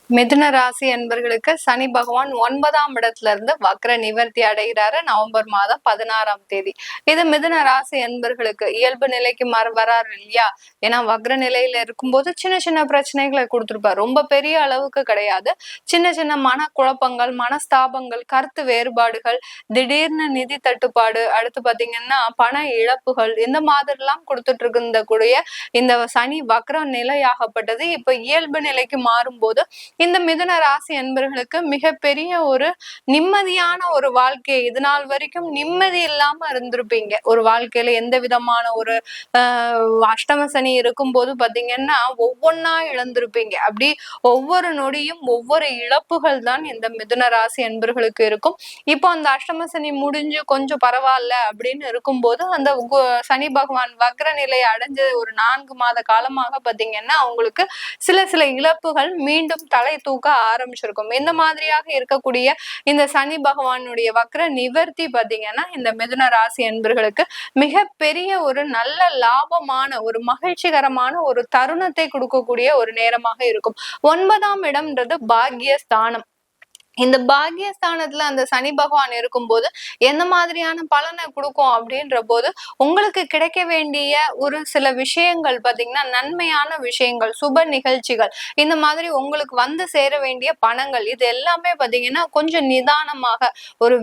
மிதுன ராசி அன்பர்களுக்கு சனி பகவான் 9ஆம் இடத்துல இருந்து வக்ர நிவர்த்தி அடைகிறாரு நவம்பர் மாதம் 16ஆம் தேதி. இது மிதுன ராசி அன்பர்களுக்கு இயல்பு நிலைக்கு வராரு இல்லையா? ஏன்னா வக்ர நிலையில இருக்கும்போது சின்ன சின்ன பிரச்சனைகளை கொடுத்துருப்பாரு. ரொம்ப பெரிய அளவுக்கு கிடையாது. சின்ன சின்ன மன குழப்பங்கள், மனஸ்தாபங்கள், கருத்து வேறுபாடுகள், திடீர்னு நிதி தட்டுப்பாடு, அடுத்து பாத்தீங்கன்னா பண இழப்புகள், இந்த மாதிரி எல்லாம் கொடுத்துட்டு இருந்த கூடிய இந்த சனி வக்ர நிலையாகப்பட்டது இப்ப இயல்பு நிலைக்கு மாறும்போது இந்த மிதுன ராசி அன்பர்களுக்கு மிகப்பெரிய ஒரு நிம்மதியான ஒரு வாழ்க்கை. இது நாள் வரைக்கும் நிம்மதி இல்லாம இருந்திருப்பீங்க. ஒரு வாழ்க்கையில எந்த விதமான ஒரு அஷ்டம சனி இருக்கும்போது பாத்தீங்கன்னா ஒவ்வொன்னா இழந்திருப்பீங்க. அப்படி ஒவ்வொரு நொடியும் ஒவ்வொரு இழப்புகள் தான் இந்த மிதுன ராசி அன்பர்களுக்கு இருக்கும். இப்போ அந்த அஷ்டம சனி முடிஞ்சு கொஞ்சம் பரவாயில்ல அப்படின்னு இருக்கும்போது அந்த சனி பகவான் வக்ர நிலையை அடைஞ்ச ஒரு 4 மாத காலமாக பாத்தீங்கன்னா அவங்களுக்கு சில சில இழப்புகள் மீண்டும் தலை தூக்க ஆரம்பிச்சிருக்கும். இந்த மாதிரியாக இருக்கக்கூடிய இந்த சனி பகவானுடைய வக்ர நிவர்த்தி பாத்தீங்கன்னா இந்த மிதுன ராசி என்பர்களுக்கு மிகப்பெரிய ஒரு நல்ல லாபமான ஒரு மகிழ்ச்சிகரமான ஒரு தருணத்தை கொடுக்கக்கூடிய ஒரு நேரமாக இருக்கும். 9ஆம் இடம்ன்றது பாக்யஸ்தானம். இந்த பாக்யஸ்தானத்துல அந்த சனி பகவான் இருக்கும்போது எந்த மாதிரியான பலனை கொடுக்கும் அப்படின்ற போது உங்களுக்கு கிடைக்க வேண்டிய ஒரு சில விஷயங்கள் பாத்தீங்கன்னா நன்மையான விஷயங்கள், சுப நிகழ்ச்சிகள், இந்த மாதிரி உங்களுக்கு வந்து சேர வேண்டிய பணங்கள், இது எல்லாமே பாத்தீங்கன்னா கொஞ்சம் நிதானமாக ஒரு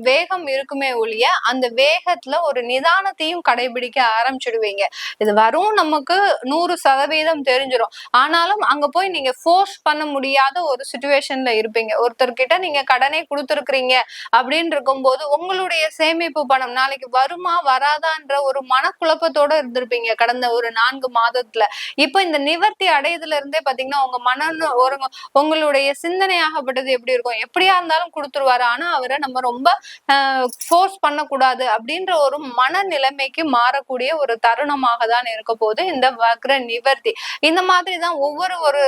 வேகம் இருக்குமே ஒழிய அந்த வேகத்துல ஒரு நிதானத்தையும் கடைபிடிக்க ஆரம்பிச்சிடுவீங்க. இது வரும் நமக்கு 100% தெரிஞ்சிடும். ஆனாலும் அங்க போய் நீங்க ஃபோர்ஸ் பண்ண முடியாத ஒரு சிச்சுவேஷன்ல இருப்பீங்க. ஒருத்தர்கிட்ட நீங்க கடனை கொடுத்துருக்கீங்க அப்படின்னு இருக்கும்போது உங்களுடைய சேமிப்பு பணம் நாளைக்கு வருமா வராதான்ற ஒரு மனக்குழப்பத்தோட இருந்திருப்பீங்க கடந்த ஒரு 4 மாதத்துல. இப்ப இந்த நிவர்த்தி அடையதுல இருந்தே பாத்தீங்கன்னா உங்க ஒரு உங்களுடைய சிந்தனையாகப்பட்டது எப்படி இருக்கும்? எப்படியா இருந்தாலும் கொடுத்துருவாரு, ஆனா அவரை நம்ம ரொம்ப ஃபோர்ஸ் பண்ணக்கூடாது அப்படின்ற ஒரு மனநிலைமைக்கு மாறக்கூடிய ஒரு தருணமாக தான் இருக்க போது இந்த வக்ர நிவர்த்தி. இந்த மாதிரிதான் ஒவ்வொரு ஒரு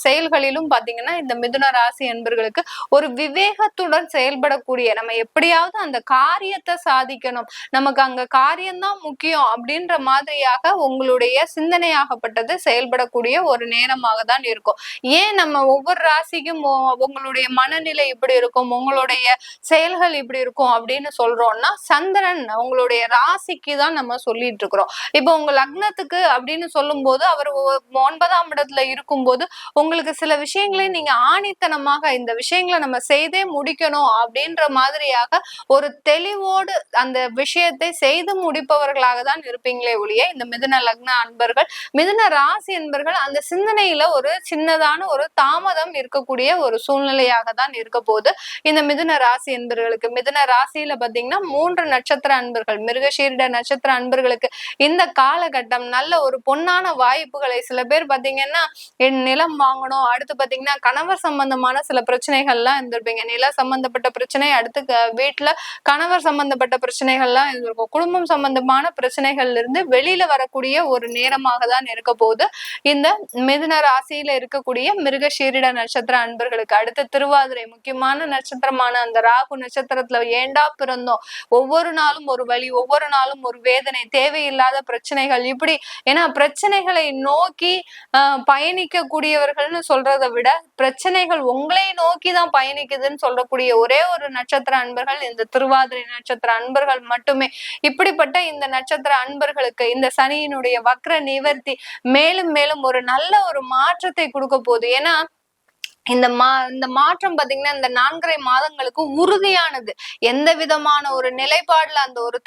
செயல்களிலும் பாத்தீங்கன்னா இந்த மிதுன ராசி என்பர்களுக்கு ஒரு விவேகத்துடன் செயல்படக்கூடிய, நம்ம எப்படியாவது அந்த காரியத்தை சாதிக்கணும், நமக்கு அங்க காரியம்தான் முக்கியம் அப்படின்ற மாதிரியாக உங்களுடைய சிந்தனையாகப்பட்டது செயல்படக்கூடிய ஒரு நேரமாக தான் இருக்கும். ஏன் நம்ம ஒவ்வொரு ராசிக்கும் உங்களுடைய மனநிலை இப்படி இருக்கும், உங்களுடைய செயல்கள் இப்படி இருக்கும் அப்படின்னு சொல்றோம்னா சந்திரன் உங்களுடைய ராசிக்கு தான் நம்ம சொல்லிட்டு இருக்கிறோம். இப்போ உங்க லக்னத்துக்கு அப்படின்னு சொல்லும் போது அவர் 9ஆம் இடத்துல இருக்கும்போது உங்களுக்கு சில விஷயங்களை நீங்க ஆணித்தனமாக இந்த விஷயங்களை நம்ம செய்தே முடிக்கணும் அப்படின்ற மாதிரியாக ஒரு தெளிவோடு அந்த விஷயத்தை செய்து முடிப்பவர்களாக தான் இருப்பீங்களே ஒழிய இந்த மிதுன லக்ன அன்பர்கள், மிதுன ராசி அன்பர்கள் அந்த சிந்தனையில ஒரு சின்னதான ஒரு தாமதம் இருக்கக்கூடிய ஒரு சூழ்நிலையாக தான் இருக்க போது இந்த மிதுன ராசி அன்பர்களுக்கு. மிதுன ராசியில பாத்தீங்கன்னா 3 நட்சத்திர அன்பர்கள், மிருகசீரிட நட்சத்திர அன்பர்களுக்கு இந்த காலகட்டம் நல்ல ஒரு பொன்னான வாய்ப்புகளை, சில பேர் பாத்தீங்கன்னா நிலம் வாங்கணும், அடுத்து பாத்தீங்கன்னா கணவர் சம்பந்தமான சில பிரச்சனைகள்லாம் இருந்திருப்பீங்க. நில சம்பந்தப்பட்ட பிரச்சனை, அடுத்து வீட்டுல கணவர் சம்பந்தப்பட்ட பிரச்சனைகள்லாம் இருந்திருக்கும். குடும்பம் சம்பந்தமான பிரச்சனைகள்ல இருந்து வெளியில வரக்கூடிய ஒரு நேரமாக தான் இருக்க போது இந்த மிதுன ராசியில இருக்கக்கூடிய மிருகசீரிட நட்சத்திர அன்பர்களுக்கு. அடுத்து திருவாதிரை, முக்கியமான நட்சத்திரமான அந்த ராகு நட்சத்திரத்துல ஏண்டா பிறந்தோம், ஒவ்வொரு நாளும் ஒரு வலி, ஒவ்வொரு நாளும் ஒரு வேதனை, தேவையில்லாத பிரச்சனைகள், இப்படி ஏன்னா பிரச்சனைகளை நோக்கி பயணிக்க கூடியவர்கள்னு சொல்றதை விட பிரச்சனைகள் உங்களை நோக்கிதான் பயணிக்குதுன்னு சொல்லக்கூடிய ஒரே ஒரு நட்சத்திர அன்பர்கள் இந்த திருவாதிரை நட்சத்திர அன்பர்கள் மட்டுமே. இப்படிப்பட்ட இந்த நட்சத்திர அன்பர்களுக்கு இந்த சனியினுடைய வக்ர நிவர்த்தி மேலும் மேலும் ஒரு நல்ல ஒரு மாற்றத்தை கொடுக்க போகுது. ஏன்னா இந்த மாற்றம் பாத்தீங்கன்னா இந்த 4.5 மாதங்களுக்கு உறுதியானது. எந்த விதமான ஒரு நிலைப்பாடுல அந்த ஒரு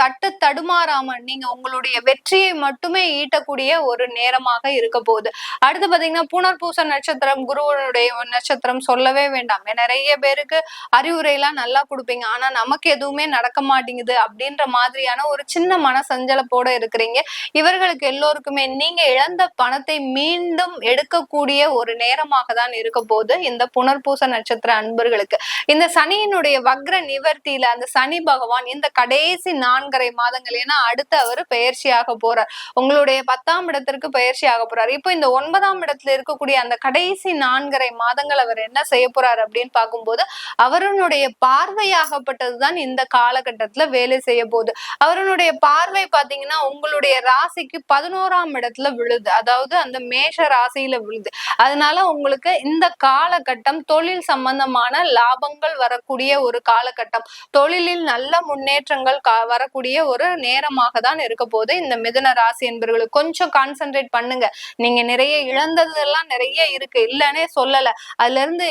தடுமாறாம நீங்க உங்களுடைய வெற்றியை மட்டுமே ஈட்டக்கூடிய ஒரு நேரமாக இருக்க போகுது. அடுத்து பாத்தீங்கன்னா புனர்பூச நட்சத்திரம், குருவனுடைய நட்சத்திரம் சொல்லவே வேண்டாம். நிறைய பேருக்கு அறிவுரை எல்லாம் நல்லா கொடுப்பீங்க, ஆனா நமக்கு எதுவுமே நடக்க மாட்டேங்குது அப்படின்ற மாதிரியான ஒரு சின்ன மன சஞ்சலப்போட இருக்கிறீங்க. இவர்களுக்கு எல்லோருக்குமே நீங்க இழந்த பணத்தை மீண்டும் எடுக்கக்கூடிய ஒரு நேரமாக தான் இருக்க போகுது இந்த புனர்பூச நட்சத்திர அன்பர்களுக்கு. இந்த சனியினுடைய வக்ர நிவர்த்தியில அந்த சனி பகவான் இந்த கடைசி 4.5 மாதங்கள், ஏன்னா அடுத்து அவரு பெயர்ச்சியாக போறார், உங்களுடைய 10ஆம் இடத்திற்கு பயிற்சி ஆக போறாரு. இப்போ இந்த 9ஆம் இடத்துல இருக்கக்கூடிய அந்த கடைசி 4.5 மாதங்கள் அவர் என்ன செய்ய போறாரு அப்படின்னு பார்க்கும்போது, அவருடைய பார்வையாகப்பட்டதுதான் இந்த காலகட்டத்துல வேலை செய்ய போகுது. அவருடைய பார்வை பாத்தீங்கன்னா உங்களுடைய ராசிக்கு 11ஆம் இடத்துல விழுது, அதாவது அந்த மேஷ ராசியில விழுது. அதனால உங்களுக்கு இந்த காலகட்டம் தொழில் சம்பந்தமான லாபங்கள் வரக்கூடிய ஒரு காலகட்டம், தொழிலில் நல்ல முன்னேற்றங்கள் வரக்கூடிய ஒரு நேரமாக தான் இருக்க போது. இந்த மிதுன ராசி என்பவர்களுக்கு கொஞ்சம் கான்சென்ட்ரேட் பண்ணுங்க. நீங்க நிறைய இழந்ததெல்லாம் நிறைய இருக்கு, இல்லன்னே சொல்லல. அதுல இருந்து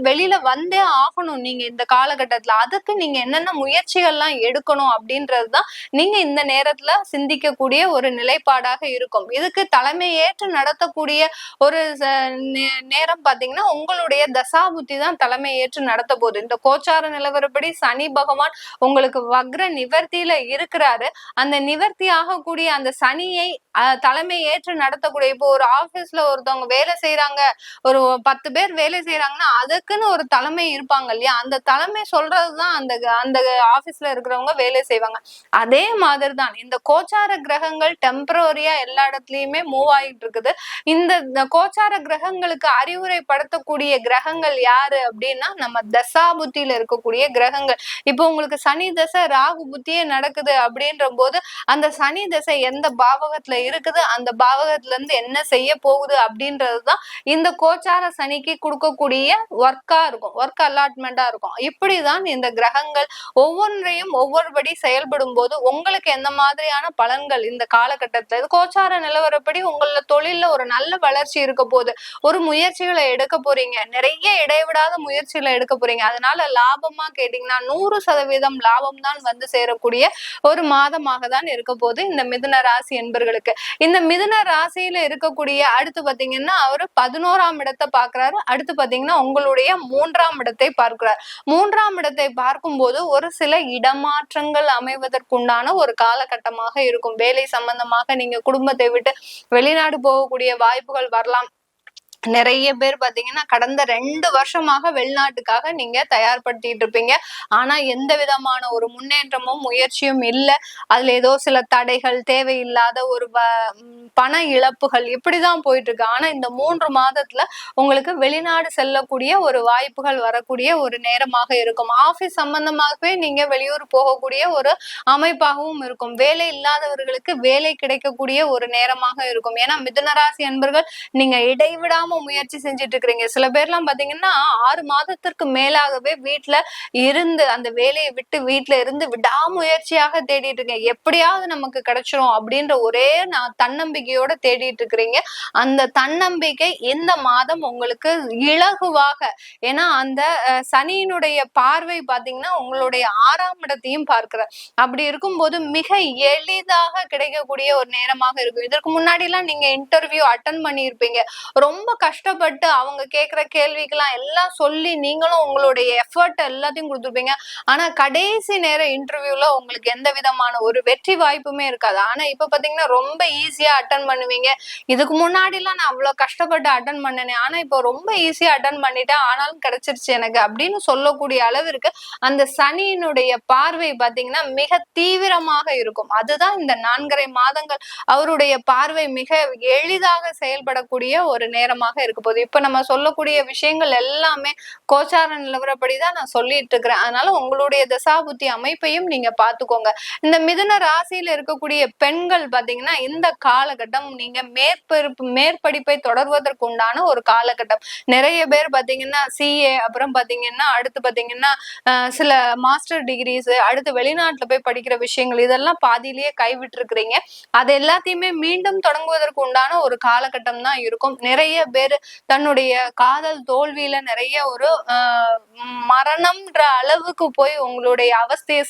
வெளியில வந்தே ஆகணும் நீங்க இந்த காலகட்டத்துல. அதுக்கு நீங்க என்னென்ன முயற்சிகள்லாம் எடுக்கணும் அப்படின்றதுதான் நீங்க இந்த நேரத்துல சிந்திக்கக்கூடிய ஒரு நிலைப்பாடாக இருக்கும். இதுக்கு தலைமை ஏற்று நடத்தக்கூடிய ஒரு நேரம் பாத்தீங்கன்னா உங்களுடைய தசாபுத்தி தான் தலைமை ஏற்று நடத்த போகுது. இந்த கோச்சார நிலவரப்படி சனி பகவான் உங்களுக்கு வக்ர நிவர்த்தியில இருக்கிறாரு. அந்த நிவர்த்தி ஆகக்கூடிய அந்த சனியை தலைமை ஏற்று நடத்தக்கூடிய, இப்போ ஒரு ஆபீஸ்ல ஒருத்தவங்க வேலை செய்யறாங்க, ஒரு 10 பேர் வேலை செய்யறாங்கன்னா அதுக்குன்னு ஒரு தலைமை இருப்பாங்க இல்லையா, அந்த தலைமை சொல்றதுதான் அந்த அந்த ஆபீஸ்ல இருக்கிறவங்க வேலை செய்வாங்க. அதே மாதிரிதான் இந்த கோச்சார கிரகங்கள் டெம்பரரியா எல்லா இடத்துலயுமே மூவ் ஆகிட்டு இருக்குது. இந்த கோச்சார கிரகங்களுக்கு அறிவுரைப்படுத்தக்கூடிய கிரகங்கள் யாரு அப்படின்னா நம்ம தசாபுத்தியில இருக்கக்கூடிய கிரகங்கள். இப்போ உங்களுக்கு சனி தசை ராகு புத்தியே நடக்குது அப்படின்ற போது அந்த சனி தசை எந்த பாவகத்துல இருக்குது, அந்த பாவகத்துல இருந்து என்ன செய்ய போகுது அப்படின்றதுதான் இந்த கோச்சார சனிக்கு கொடுக்கக்கூடிய ஒர்க்கா இருக்கும், ஒர்க் அலாட்மெண்டா இருக்கும். இப்படிதான் இந்த கிரகங்கள் ஒவ்வொன்றையும் ஒவ்வொருபடி செயல்படும் போது உங்களுக்கு எந்த மாதிரியான பலன்கள் இந்த காலகட்டத்துல கோச்சார நிலவரப்படி உங்கள தொழில ஒரு நல்ல வளர்ச்சி இருக்க போது, ஒரு முயற்சிகளை எடுக்க போறீங்க, நிறைய இடைவிடாத முயற்சிகளை எடுக்க போறீங்க. அதனால லாபமா கேட்டீங்கன்னா 100% லாபம் தான் வந்து சேரக்கூடிய ஒரு மாதமாக தான் இருக்க போது இந்த மிதுன ராசி என்பர்களுக்கு. இந்த மிதுன ராசியில இருக்கக்கூடிய அடுத்து பாத்தீங்கன்னா அவரு 11ஆம் இடத்தை பார்க்கிறாரு. அடுத்து பாத்தீங்கன்னா உங்களுடைய 3ஆம் இடத்தை பார்க்கிறார். 3ஆம் இடத்தை பார்க்கும்போது ஒரு சில இடமாற்றங்கள் அமைவதற்குண்டான ஒரு காலகட்டமாக இருக்கும். வேலை சம்பந்தமாக நீங்க குடும்பத்தை விட்டு வெளிநாடு போகக்கூடிய வாய்ப்புகள் வரலாம். நிறைய பேர் பாத்தீங்கன்னா கடந்த 2 வருஷமாக வெளிநாட்டுக்காக நீங்க தயார்படுத்திட்டு இருப்பீங்க. ஆனா எந்த விதமான ஒரு முன்னேற்றமும் முயற்சியும் இல்லை. அதுல ஏதோ சில தடைகள், தேவையில்லாத ஒரு பண இழப்புகள் இப்படிதான் போயிட்டு இருக்கு. ஆனா இந்த 3 மாதத்துல உங்களுக்கு வெளிநாடு செல்லக்கூடிய ஒரு வாய்ப்புகள் வரக்கூடிய ஒரு நேரமாக இருக்கும். ஆபீஸ் சம்பந்தமாகவே நீங்க வெளியூர் போகக்கூடிய ஒரு அமைப்பாகவும் இருக்கும். வேலை இல்லாதவர்களுக்கு வேலை கிடைக்கக்கூடிய ஒரு நேரமாக இருக்கும். ஏன்னா மிதுனராசி அன்பர்கள் நீங்க இடைவிடாம முயற்சி செஞ்சுட்டு இருக்கிறீங்க. சில பேர்லாம் பாத்தீங்கன்னா 6 மாதத்திற்கு மேலாகவே வீட்டுல இருந்து அந்த வேலையை விட்டு வீட்டுல இருந்து விடாமுயற்சியாக தேடிட்டு இருக்கீங்க. எப்படியாவது நமக்கு கிடைச்சிரும் அப்படின்ற ஒரே தன்னம்பிக்கையோட தேடிட்டு இருக்கிறீங்க. அந்த தன்னம்பிக்கை இந்த மாதம் உங்களுக்கு இலகுவாக, ஏன்னா அந்த சனியினுடைய பார்வை பாத்தீங்கன்னா உங்களுடைய 6ஆம் இடத்தையும் பார்க்கிறார். அப்படி இருக்கும்போது மிக எளிதாக கிடைக்கக்கூடிய ஒரு நேரமாக இருக்கும். இதற்கு முன்னாடி எல்லாம் நீங்க இன்டர்வியூ அட்டன் பண்ணியிருப்பீங்க. ரொம்ப கஷ்டப்பட்டு அவங்க கேட்கிற கேள்விக்கெல்லாம் எல்லாம் சொல்லி நீங்களும் உங்களுடைய எஃபர்ட் எல்லாத்தையும் கொடுத்துருப்பீங்க. ஆனா கடைசி நேர இன்டர்வியூல உங்களுக்கு எந்த விதமான ஒரு வெற்றி வாய்ப்புமே இருக்காது. ஆனா இப்ப பாத்தீங்கன்னா ரொம்ப ஈஸியா அட்டன் பண்ணுவீங்க. இதுக்கு முன்னாடி எல்லாம் நான் அவ்வளவு கஷ்டப்பட்டு அட்டன் பண்ணனே, ஆனா இப்போ ரொம்ப ஈஸியா அட்டன் பண்ணிட்டேன், ஆனாலும் கிடைச்சிருச்சு எனக்கு அப்படின்னு சொல்லக்கூடிய அளவிற்கு அந்த சனியினுடைய பார்வை பாத்தீங்கன்னா மிக தீவிரமாக இருக்கும். அதுதான் இந்த 4.5 மாதங்கள் அவருடைய பார்வை மிக எளிதாக செயல்படக்கூடிய ஒரு நேரமாக இருக்க போகுது. இப்ப நம்ம சொல்லக்கூடிய விஷயங்கள் எல்லாமே கோச்சார நிலவரப்படிதான் நான் சொல்லிட்டு இருக்கிறேன். அதனால உங்களுடைய தசாபுத்தி அமைப்பையும் நீங்க பாத்துக்கோங்க. இந்த மிதுன ராசியில இருக்கக்கூடிய பெண்கள் பாத்தீங்கன்னா இந்த காலகட்டம் நீங்க மேற்படிப்பை தொடர்வதற்கு உண்டான ஒரு காலகட்டம். நிறைய பேர் பாத்தீங்கன்னா CA, அப்புறம் பாத்தீங்கன்னா அடுத்து பாத்தீங்கன்னா சில மாஸ்டர் டிகிரிஸ், அடுத்து வெளிநாட்டுல போய் படிக்கிற விஷயங்கள் இதெல்லாம் பாதியிலேயே கைவிட்டு இருக்கிறீங்க. அது எல்லாத்தையுமே மீண்டும் தொடங்குவதற்கு உண்டான ஒரு காலகட்டம் தான் இருக்கும். நிறைய பேர் தன்னுடைய காதல் தோல்வியில நிறைய ஒரு மரணம்ன்ற அளவுக்கு போய் உங்களுடைய அவஸ்தையை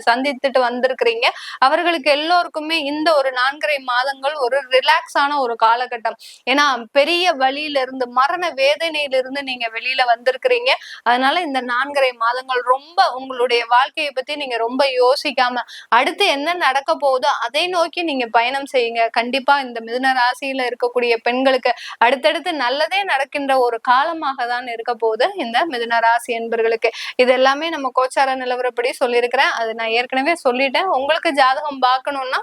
சந்தித்துட்டு வந்திருக்கிறீங்க. அவர்களுக்கு எல்லோருக்குமே இந்த ஒரு 4.5 மாதங்கள் ஒரு ரிலாக்ஸ் ஆன ஒரு காலகட்டம். ஏன்னா பெரிய வழியில இருந்து, மரண வேதனையிலிருந்து நீங்க வெளியில வந்திருக்கிறீங்க. அதனால இந்த 4.5 மாதங்கள் ரொம்ப உங்களுடைய வாழ்க்கையை பத்தி நீங்க ரொம்ப யோசிக்காம அடுத்து என்ன நடக்க போகுதோ அதை நோக்கி நீங்க பயணம் செய்யுங்க. கண்டிப்பா இந்த மிதுன ராசியில இருக்கக்கூடிய பெண்களுக்கு அடுத்தடுத்து நல்லதே நடக்கின்ற ஒரு காலமாக தான் இருக்க போகுது இந்த மிதுன ராசி என்பர்களுக்கு. இது எல்லாமே நம்ம கோச்சார நிலவரப்படி சொல்லியிருக்கிறேன். அது நான் ஏற்கனவே சொல்லிட்டேன். உங்களுக்கு ஜாதகம் பார்க்கணும்னா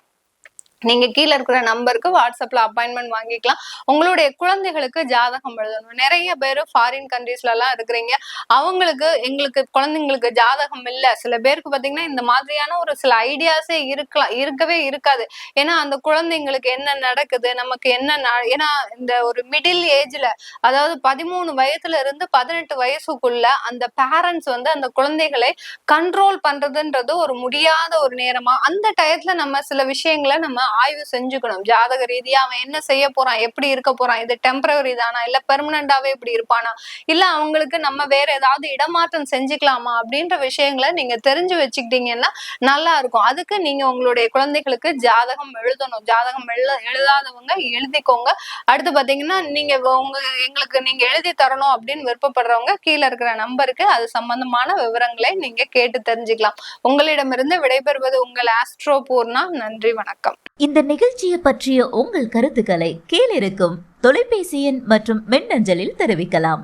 நீங்க கீழே இருக்கிற நம்பருக்கு வாட்ஸ்அப்ல அப்பாயின்மெண்ட் வாங்கிக்கலாம். உங்களுடைய குழந்தைகளுக்கு ஜாதகம் எழுதணும். நிறைய பேர் ஃபாரின் கண்ட்ரீஸ்ல எல்லாம் இருக்கிறீங்க. அவங்களுக்கு எங்களுக்கு குழந்தைங்களுக்கு ஜாதகம் இல்ல. சில பேருக்கு பாத்தீங்கன்னா இந்த மாதிரியான ஒரு சில ஐடியாஸே இருக்கவே இருக்காது. ஏன்னா அந்த குழந்தைங்களுக்கு என்ன நடக்குது, நமக்கு என்ன ஏன்னா இந்த ஒரு மிடில் ஏஜ்ல, அதாவது 13 வயதுல இருந்து 18 வயசுக்குள்ள அந்த பேரண்ட்ஸ் அந்த குழந்தைகளை கண்ட்ரோல் பண்றதுன்றது ஒரு முடியாத ஒரு நேரமா, அந்த டயத்துல நம்ம சில விஷயங்களை நம்ம ஆய்வு செஞ்சுக்கணும். ஜாதக ரீதியா அவன் என்ன செய்ய போறான், எப்படி இருக்க போறான், இது டெம்பரவரி தானா இல்ல பெர்மனண்டாவே இப்படி இருப்பானா, இல்ல அவங்களுக்கு நம்ம வேற ஏதாவது இடமாற்றம் செஞ்சுக்கலாமா அப்படின்ற விஷயங்களை நீங்க தெரிஞ்சு வச்சுக்கிட்டீங்கன்னா நல்லா இருக்கும். அதுக்கு நீங்க உங்களுடைய குழந்தைகளுக்கு ஜாதகம் எழுதணும். ஜாதகம் எழுதாதவங்க எழுதிக்கோங்க. அடுத்து பாத்தீங்கன்னா நீங்க எங்களுக்கு நீங்க எழுதி தரணும் அப்படின்னு விருப்பப்படுறவங்க கீழே இருக்கிற நம்பருக்கு அது சம்பந்தமான விவரங்களை நீங்க கேட்டு தெரிஞ்சுக்கலாம். உங்களிடமிருந்து விடைபெறுவது உங்கள் ஆஸ்ட்ரோ பூர்ணா. நன்றி, வணக்கம். இந்த நிகழ்ச்சியை பற்றிய உங்கள் கருத்துக்களை கீழிருக்கும் தொலைபேசி எண் மற்றும் மின்னஞ்சலில் தெரிவிக்கலாம்.